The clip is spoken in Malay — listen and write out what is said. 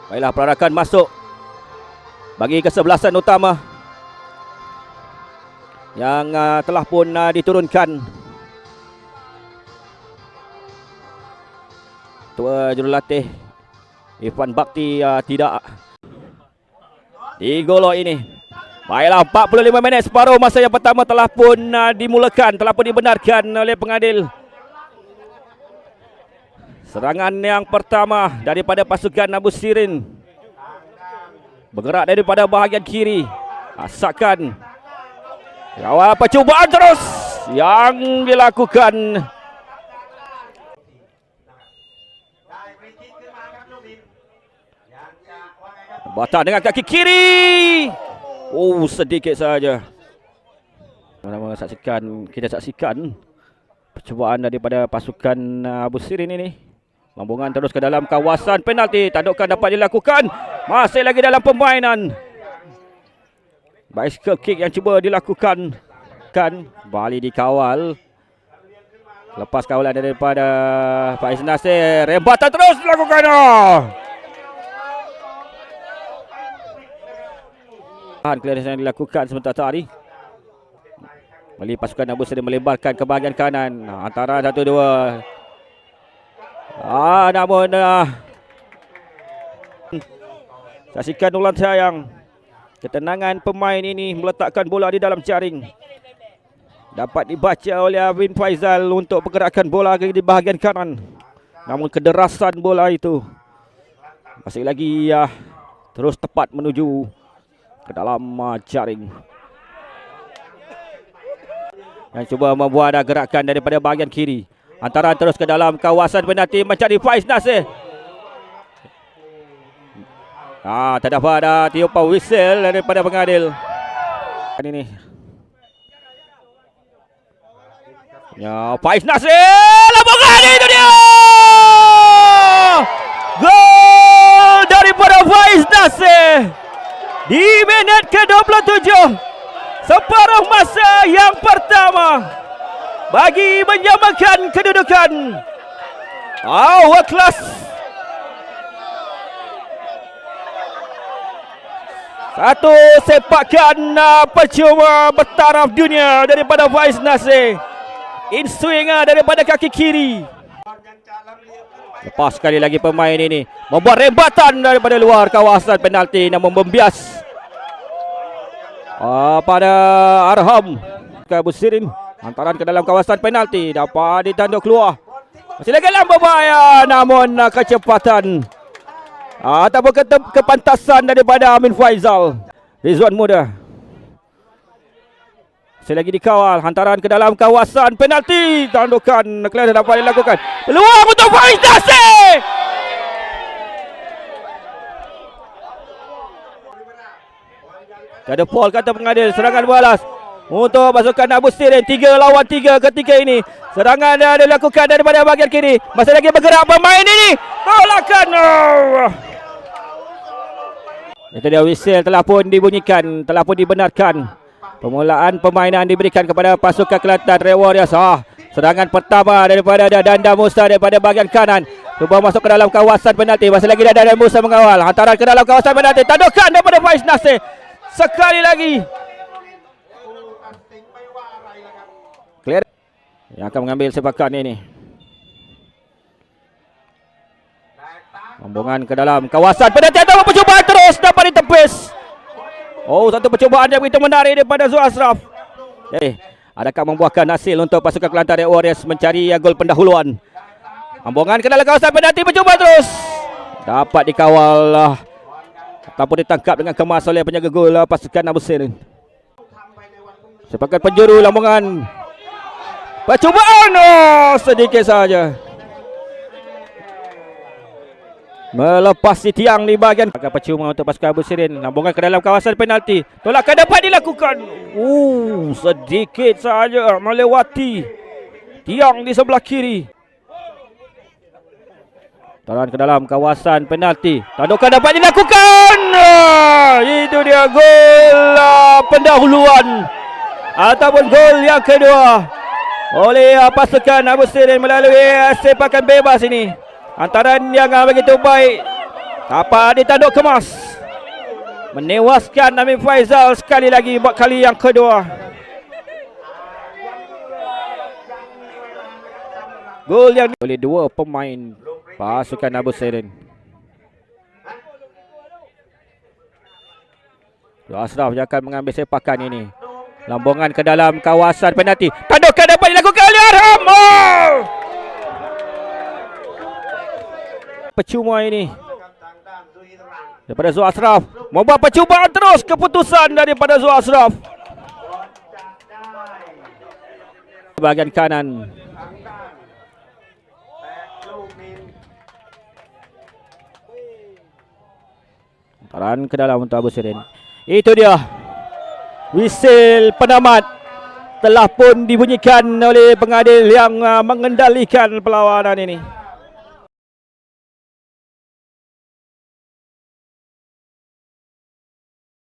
Baiklah, perarakan masuk bagi kesebelasan utama yang telah pun diturunkan. Tua jurulatih Irfan Bakti tidak di gol ini. Baiklah, 45 minit separuh masa yang pertama telah pun dimulakan, telah pun dibenarkan oleh pengadil. Serangan yang pertama daripada pasukan Abu Sirin bergerak daripada bahagian kiri. Asakan awal percubaan terus yang dilakukan. Batak dengan kaki kiri. Oh, sedikit saja. Kita saksikan percubaan daripada pasukan Abu Sirin ini. Lambungan terus ke dalam kawasan penalti. Tandukan dapat dilakukan. Masih lagi dalam permainan. Bicycle kick yang cuba dilakukan. Bali dikawal. Lepas kawalan daripada Faiz Nasir. Rembatan terus dilakukan. Clearance yang dilakukan sebentar tadi. Kembali pasukan Abu Sirin melebarkan ke bahagian kanan. Antara 1-2. Namun saksikan ulang tayang. Ketenangan pemain ini meletakkan bola di dalam jaring. Dapat dibaca oleh Avin Faizal untuk pergerakan bola di bahagian kanan. Namun kederasan bola itu masih lagi terus tepat menuju ke dalam jaring. Yang cuba membuat gerakan daripada bahagian kiri. Antara terus ke dalam kawasan penalti mencari Faiz Nasir. Tak dapat tiupan whistle daripada pengadil. Ini. Faiz Nasir, lambungan itu dia. Gol daripada Faiz Nasir di minit ke-27 separuh masa yang pertama bagi menyamakan kedudukan. World class. Satu sepakan percuma bertaraf dunia daripada Faiz Nasir. In swing daripada kaki kiri. Lepas sekali lagi pemain ini membuat rembatan daripada luar kawasan penalti, namun membias pada Arham Abu Sirin. Hantaran ke dalam kawasan penalti dapat ditanduk keluar. Masih lagi dalam berbahaya, namun kecepatan ataupun kepantasan daripada Amin Faizal. Rizwan Muda masih lagi dikawal. Hantaran ke dalam kawasan penalti. Tandukan clear dapat dilakukan. Peluang untuk Faiz Nasir. Ada foul kata pengadil. Serangan balas untuk pasukan Abu Sirin. 3 lawan 3 ketika ini. Serangan dilakukan daripada bahagian kiri. Masih lagi bergerak pemain ini. Tolakan. Itu dia, whistle telah pun dibunyikan, telah pun dibenarkan. Permulaan permainan diberikan kepada pasukan Kelantan Red Warriors. Serangan pertama daripada Danda Musa daripada bahagian kanan. Cuba masuk ke dalam kawasan penalti. Masih lagi Danda Musa mengawal. Hantaran ke dalam kawasan penalti. Tandukan daripada Faiz Nasir. Sekali lagi. Clear. Yang akan mengambil sepakan ini. Rombongan ke dalam kawasan penalti. Atau percubaan terus dapat ditepis. Satu percubaan yang begitu menarik daripada Zul Ashraf. Adakah membuahkan hasil untuk pasukan Kelantan Red Warriors mencari gol pendahuluan. Rombongan ke dalam kawasan penalti, percubaan terus. Dapat dikawal ataupun ditangkap dengan kemas oleh penjaga gol pasukan Abu Sirin. Sepakat penjuru lambungan. Percubaan sedikit saja. Melepasi tiang di bahagian percuma untuk pasukan Abu Sirin. Lambungan ke dalam kawasan penalti. Tolakan dapat dilakukan. Sedikit saja melewati tiang di sebelah kiri. Taran ke dalam kawasan penalti. Tandukan dapat dilakukan. Itu dia gol pendahuluan ataupun gol yang kedua oleh pasukan Abu Sirin melalui sepakan bebas ini. Hantaran yang begitu baik Apa ditanduk kemas. Menewaskan Amin Faizal sekali lagi buat kali yang kedua. Gol yang oleh dua pemain pasukan Abu Sairin. Ashraf yang akan mengambil sepakan ini. Lambungan ke dalam kawasan penalti. Tandukan dapat dilakukan oleh Arham. Oh! Percuma ini daripada Zul Ashraf. Membuat percubaan terus, keputusan daripada Zul Ashraf. Bahagian kanan. Taran ke dalam untuk Abu Sairin. Itu dia. Whistle penamat telah pun dibunyikan oleh pengadil yang mengendalikan perlawanan ini.